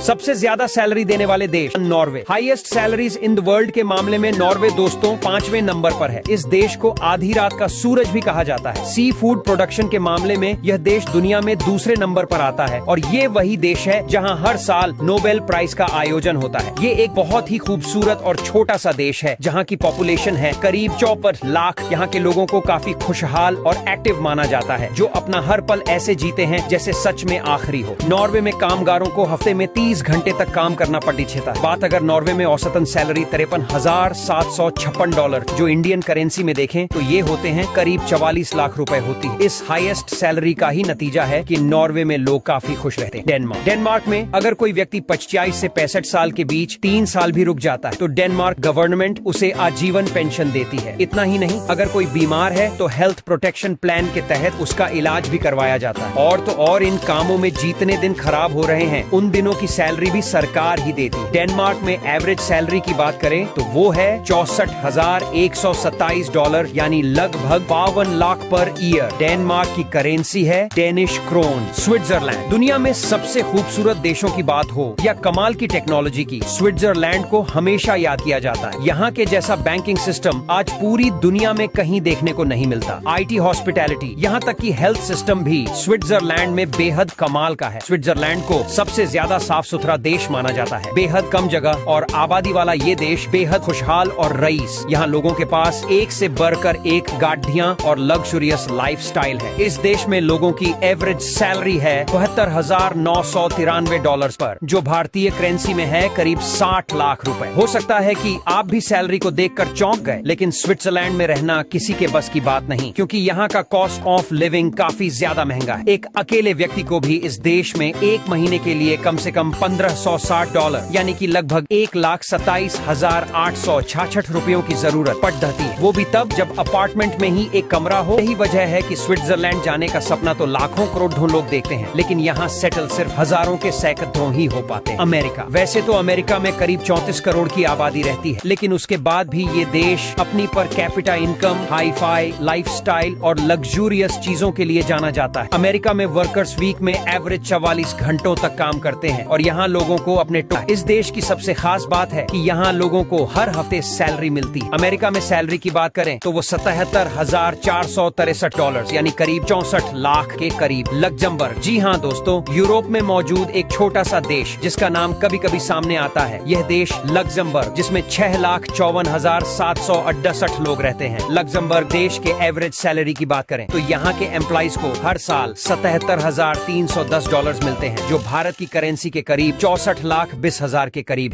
सबसे ज्यादा सैलरी देने वाले देश Norway. Highest salaries in the world के मामले में नॉर्वे दोस्तों 5वें नंबर पर है। इस देश को आधी रात का सूरज भी कहा जाता है। सी फूड प्रोडक्शन के मामले में यह देश दुनिया में दूसरे नंबर पर आता है और ये वही देश है जहां हर साल नोबेल प्राइज का आयोजन होता है। ये एक बहुत ही खूबसूरत और छोटा सा देश है जहां की पॉपुलेशन है करीब 54 लाख। यहाँ के लोगों को काफी खुशहाल और एक्टिव माना जाता है, जो अपना हर पल ऐसे जीते हैं जैसे सच में आखिरी हो। नॉर्वे में कामगारों को हफ्ते में 30 घंटे तक काम करना पड़ता है। बात अगर नॉर्वे में औसतन सैलरी $53,756 जो इंडियन करेंसी में देखें तो ये होते हैं करीब 44 लाख रुपए होती है। इस हाईएस्ट सैलरी का ही नतीजा है कि नॉर्वे में लोग काफी खुश रहते हैं। डेनमार्क में अगर कोई व्यक्ति 45 से 65 साल के बीच 3 साल भी रुक जाता है तो डेनमार्क गवर्नमेंट उसे आजीवन पेंशन देती है। इतना ही नहीं, अगर कोई बीमार है तो हेल्थ प्रोटेक्शन प्लान के तहत उसका इलाज भी करवाया जाता है। और तो और इन कामों में जितने दिन खराब हो रहे हैं उन दिनों की सैलरी भी सरकार ही देती है। डेनमार्क में एवरेज सैलरी की बात करें तो वो है $64,127 यानी लगभग 52 लाख पर ईयर। डेनमार्क की करेंसी है डेनिश क्रोन। स्विट्जरलैंड। दुनिया में सबसे खूबसूरत देशों की बात हो या कमाल की टेक्नोलॉजी की, स्विट्जरलैंड को हमेशा याद किया जाता है। यहाँ के जैसा बैंकिंग सिस्टम आज पूरी दुनिया में कहीं देखने को नहीं मिलता। IT हॉस्पिटैलिटी यहाँ तक कि हेल्थ सिस्टम भी स्विट्जरलैंड में बेहद कमाल का है। स्विट्जरलैंड को सबसे ज्यादा साफ सुथरा देश माना जाता है। बेहद कम जगह और आबादी वाला ये देश बेहद खुशहाल और रईस। यहाँ लोगों के पास एक से बढ़कर एक गाड़ियाँ और लग्जरियस लाइफस्टाइल है। इस देश में लोगों की एवरेज सैलरी है $72,993 पर, जो भारतीय करेंसी में है करीब 60 लाख रुपए। हो सकता है कि आप भी सैलरी को देखकर चौंक गए, लेकिन स्विट्जरलैंड में रहना किसी के बस की बात नहीं, क्योंकि यहाँ का कॉस्ट ऑफ लिविंग काफी ज्यादा महंगा है। एक अकेले व्यक्ति को भी इस देश में एक महीने के लिए कम से कम $1,560 यानी कि लगभग $1,27,866 रुपयों की जरूरत पड़ जाती है। वो भी तब जब अपार्टमेंट में ही एक कमरा हो। यही वजह है कि स्विट्जरलैंड जाने का सपना तो लाखों करोड़ों लोग देखते हैं, लेकिन यहाँ सेटल सिर्फ हजारों के सैकड़ों ही हो पाते हैं। अमेरिका। वैसे तो अमेरिका में करीब 34 करोड़ की आबादी रहती है, लेकिन उसके बाद भी ये देश अपनी per capita income, hi fi lifestyle और लग्जूरियस चीजों के लिए जाना जाता है। अमेरिका में वर्कर्स वीक में एवरेज 44 घंटों तक काम करते हैं और यहाँ लोगों को अपने इस देश की सबसे खास बात है कि यहाँ लोगों को हर हफ्ते सैलरी मिलती है। अमेरिका में सैलरी की बात करें तो वो $77,463 यानी करीब 64 लाख के करीब। लग्जमबर्ग। जी हाँ दोस्तों, यूरोप में मौजूद एक छोटा सा देश जिसका नाम कभी कभी सामने आता है। यह देश लग्जमबर्ग, जिसमें 6,54,768 लोग रहते हैं। लग्जमबर्ग देश के एवरेज सैलरी की बात करें तो यहाँ के एम्प्लॉइज को हर साल $77,310 मिलते हैं, जो भारत की करेंसी के करीब 64,20,000 के करीब।